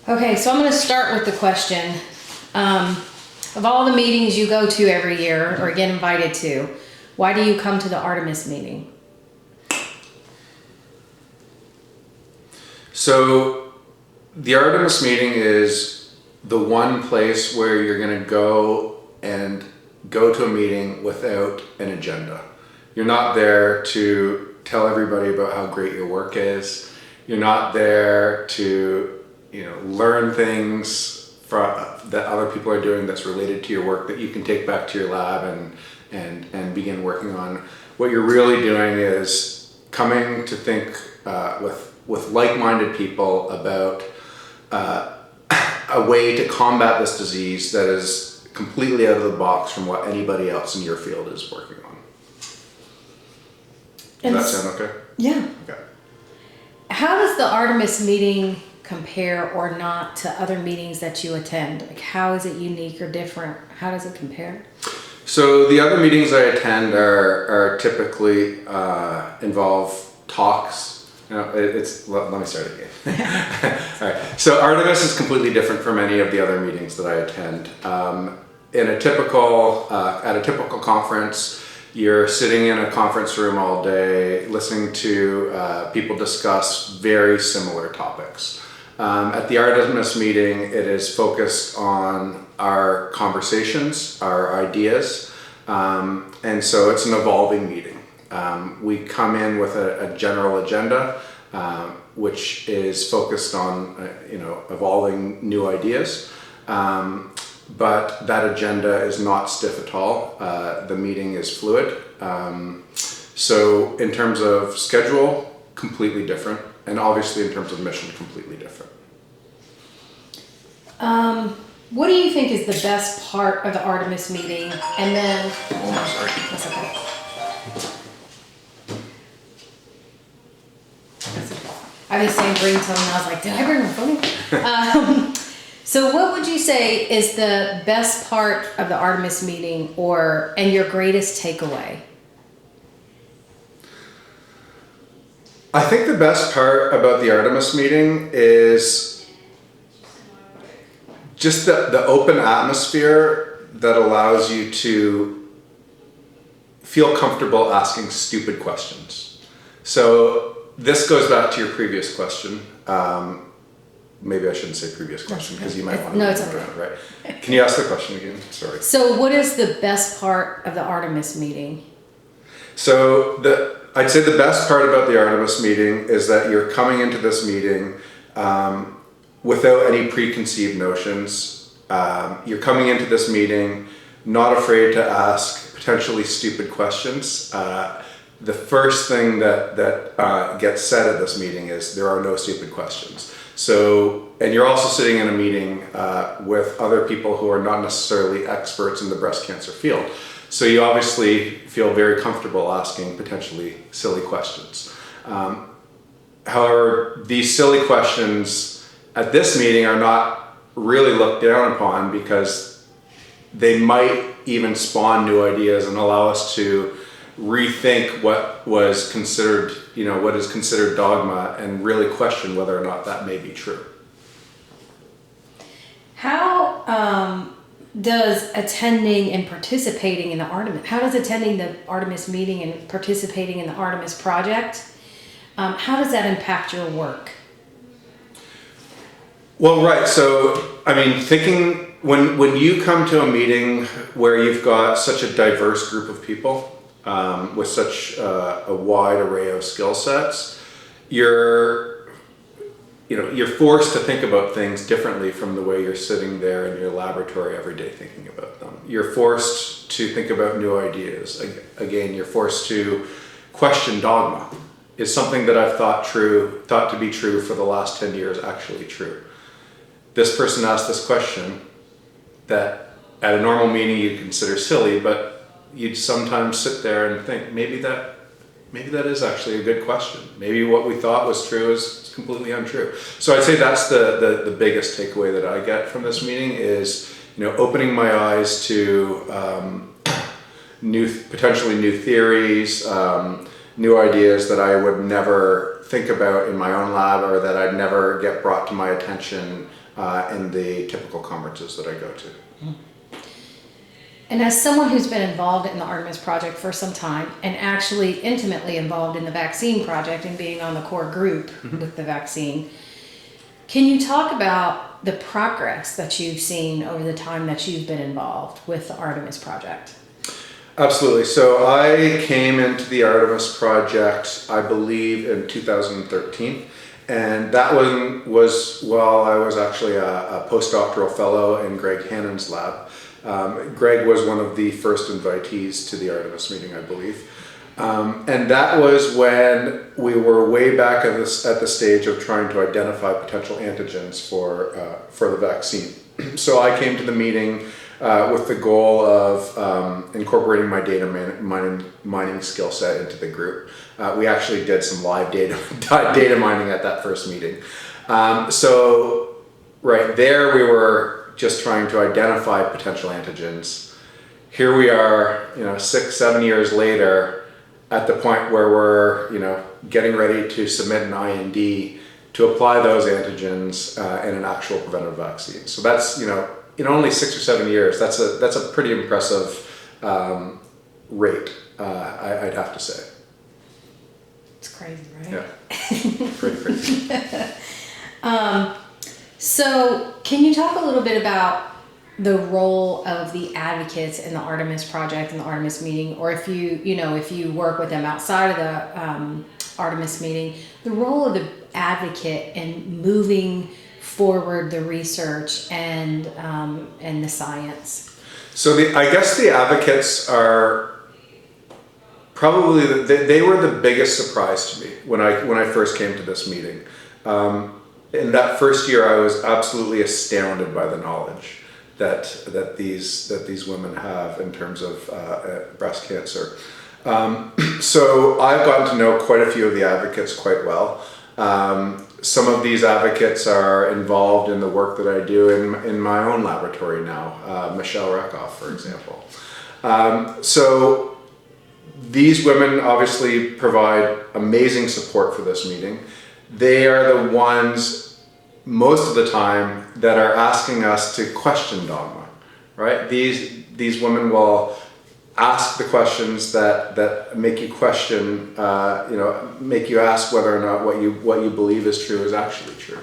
Okay, so I'm going to start with the question. Of all the meetings you go to every year or get invited to, why do you come to the Artemis meeting? So the Artemis meeting is the one place where you're going to go to a meeting without an agenda. You're not there to tell everybody about how great your work is. You're not there to, learn things that other people are doing that's related to your work that you can take back to your lab and begin working on. What you're really doing is coming to think with like-minded people about a way to combat this disease that is completely out of the box from what anybody else in your field is working on. Does that sound okay? Yeah. Okay. How does the Artemis meeting compare or not to other meetings that you attend? Like, how is it unique or different? How does it compare? So the other meetings I attend are typically involve talks. Let me start again. All right. So Artemis is completely different from any of the other meetings that I attend. At a typical conference, you're sitting in a conference room all day, listening to people discuss very similar topics. At the Artemis meeting, it is focused on our conversations, our ideas, and so it's an evolving meeting. We come in with a general agenda, which is focused on evolving new ideas, but that agenda is not stiff at all. The meeting is fluid. So in terms of schedule, completely different, and obviously in terms of mission, completely different. What do you think is the best part of the Artemis meeting? And then, Sorry. That's okay. I was saying ringtone and I was like, did I bring my phone? So what would you say is the best part of the Artemis meeting and your greatest takeaway? I think the best part about the Artemis meeting is just the open atmosphere that allows you to feel comfortable asking stupid questions. So this goes back to your previous question. Maybe I shouldn't say previous question because you might want to no, it's move okay. around, right? Can you ask the question again? Sorry. So what is the best part of the Artemis meeting? So I'd say the best part about the Artemis meeting is that you're coming into this meeting without any preconceived notions. You're coming into this meeting not afraid to ask potentially stupid questions. The first thing that gets said at this meeting is there are no stupid questions. So, and you're also sitting in a meeting with other people who are not necessarily experts in the breast cancer field. So you obviously feel very comfortable asking potentially silly questions. However, these silly questions at this meeting are not really looked down upon because they might even spawn new ideas and allow us to rethink what was considered, what is considered dogma and really question whether or not that may be true. How does attending and participating in the Artemis, how does attending the Artemis meeting and participating in the Artemis project, how does that impact your work? Well, right. So, thinking when you come to a meeting where you've got such a diverse group of people with such a wide array of skill sets, you're forced to think about things differently from the way you're sitting there in your laboratory every day thinking about them. You're forced to think about new ideas. Again, you're forced to question dogma. Is something that I've thought to be true for the last 10 years actually true? This person asked this question that at a normal meeting you'd consider silly, but you'd sometimes sit there and think, maybe that is actually a good question. Maybe what we thought was true is completely untrue. So I'd say that's the biggest takeaway that I get from this meeting is, opening my eyes to potentially new theories, new ideas that I would never think about in my own lab, or that I'd never get brought to my attention in the typical conferences that I go to. And as someone who's been involved in the Artemis Project for some time, and actually intimately involved in the vaccine project and being on the core group with the vaccine, can you talk about the progress that you've seen over the time that you've been involved with the Artemis Project? Absolutely. So I came into the Artemis Project, I believe, in 2013. And that one was while I was actually a postdoctoral fellow in Greg Hannon's lab. Greg was one of the first invitees to the Artemis meeting, I believe. And that was when we were way back at the stage of trying to identify potential antigens for the vaccine. So I came to the meeting with the goal of incorporating my data mining skill set into the group. We actually did some live data mining at that first meeting. So right there we were just trying to identify potential antigens. Here we are, 6-7 years later, at the point where we're, getting ready to submit an IND to apply those antigens in an actual preventive vaccine. So that's, in only 6 or 7 years, that's a pretty impressive rate, I'd have to say. It's crazy, right? Yeah, pretty crazy. So can you talk a little bit about the role of the advocates in the Artemis Project and the Artemis meeting, or if you work with them outside of the Artemis meeting, the role of the advocate in moving forward the research and the science? So I guess the advocates are probably they were the biggest surprise to me when I first came to this meeting. In that first year, I was absolutely astounded by the knowledge that these women have in terms of breast cancer. So I've gotten to know quite a few of the advocates quite well. Some of these advocates are involved in the work that I do in my own laboratory now, Michelle Rekoff, for example. So these women obviously provide amazing support for this meeting. They are the ones most of the time that are asking us to question dogma, right? These women will ask the questions that make you question, make you ask whether or not what you believe is true is actually true.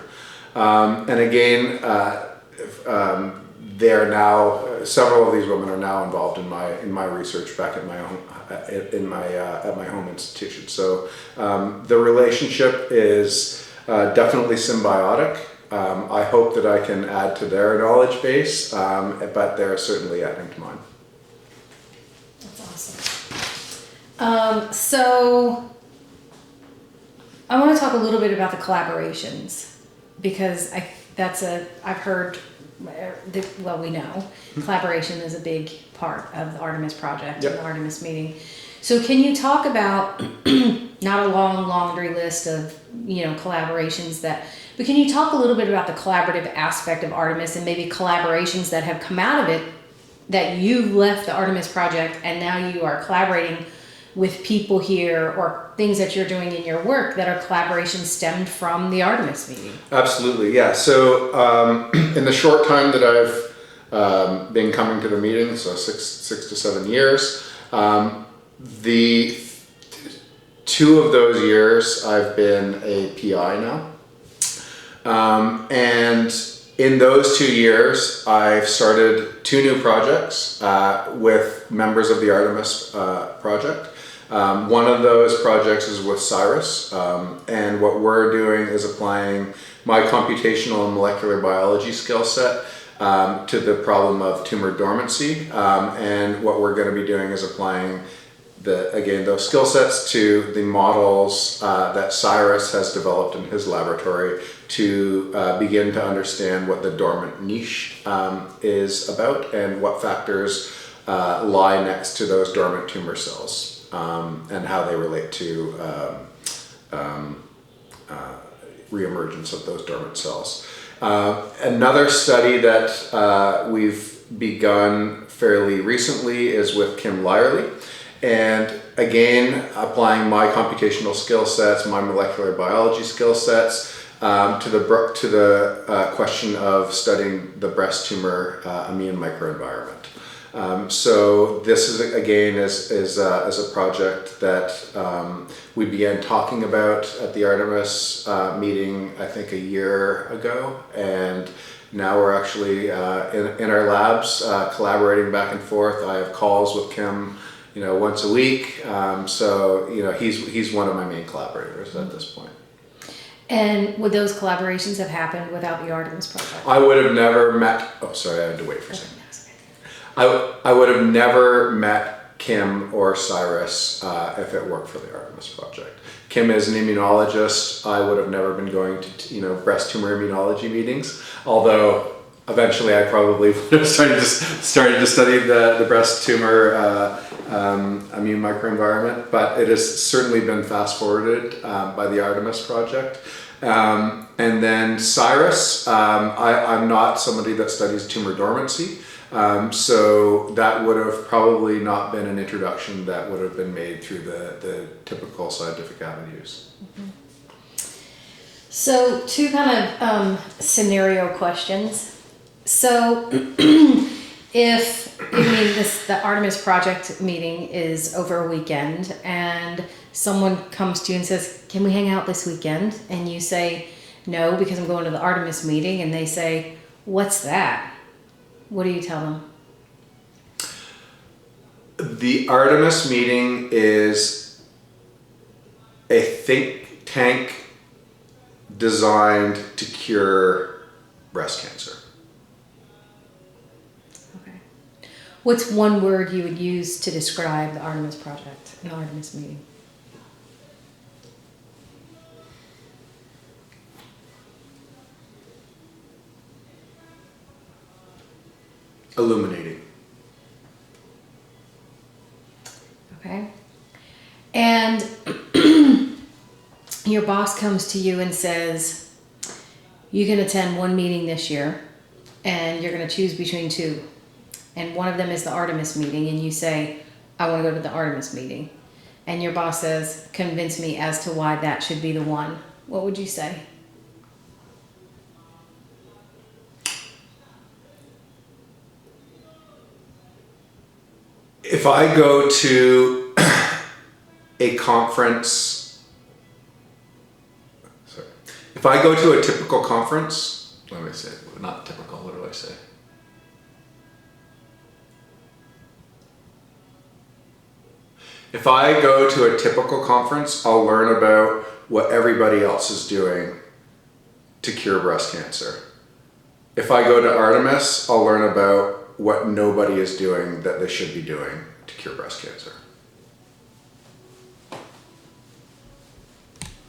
And again, they're now several of these women are now involved in my research back at my own at my home institution. So the relationship is definitely symbiotic. I hope that I can add to their knowledge base, but they're certainly adding to mine. That's awesome. So I want to talk a little bit about the collaborations, because I've heard, we know collaboration is a big part of the Artemis Project. Yep. And the Artemis meeting. So can you talk about, not a long laundry list of, collaborations but can you talk a little bit about the collaborative aspect of Artemis and maybe collaborations that have come out of it, that you've left the Artemis Project and now you are collaborating with people here, or things that you're doing in your work that are collaborations stemmed from the Artemis meeting? Absolutely, yeah. So in the short time that I've been coming to the meeting, so 6 to 7 years, the 2 of those years I've been a PI now. And in those 2 years, I've started 2 new projects with members of the Artemis Project. One of those projects is with Cyrus, and what we're doing is applying my computational and molecular biology skill set to the problem of tumor dormancy. And what we're going to be doing is applying those skill sets to the models that Cyrus has developed in his laboratory to begin to understand what the dormant niche is about and what factors lie next to those dormant tumor cells and how they relate to reemergence of those dormant cells. Another study that we've begun fairly recently is with Kim Lyerly. And again, applying my computational skill sets, my molecular biology skill sets, to the question of studying the breast tumor immune microenvironment. So this is again is a project that we began talking about at the Artemis meeting, I think a year ago, and now we're actually in our labs collaborating back and forth. I have calls with Kim, once a week. So he's one of my main collaborators at this point. And would those collaborations have happened without the Artemis project? I would have never met. Oh, sorry, I had to wait for a second. I would have never met Kim or Cyrus if it worked for the Artemis project. Kim is an immunologist. I would have never been going to breast tumor immunology meetings, although eventually I probably would have started to study the breast tumor immune microenvironment. But it has certainly been fast forwarded by the Artemis project. And then Cyrus, I'm not somebody that studies tumor dormancy. So that would have probably not been an introduction that would have been made through the typical scientific avenues. Mm-hmm. So two kind of scenario questions. So if the Artemis project meeting is over a weekend and someone comes to you and says, "Can we hang out this weekend?" and you say, "No, because I'm going to the Artemis meeting," and they say, "What's that?" What do you tell them? The Artemis meeting is a think tank designed to cure breast cancer. Okay. What's one word you would use to describe the Artemis project and the Artemis meeting? Illuminating. Okay. And your boss comes to you and says, you can attend one meeting this year and you're going to choose between two. And one of them is the Artemis meeting, and you say, I want to go to the Artemis meeting. And your boss says, convince me as to why that should be the one. What would you say? If I go to a conference, if I go to a typical conference, let me say, not typical, what do I say? If I go to a typical conference, I'll learn about what everybody else is doing to cure breast cancer. If I go to Artemis, I'll learn about what nobody is doing that they should be doing to cure breast cancer.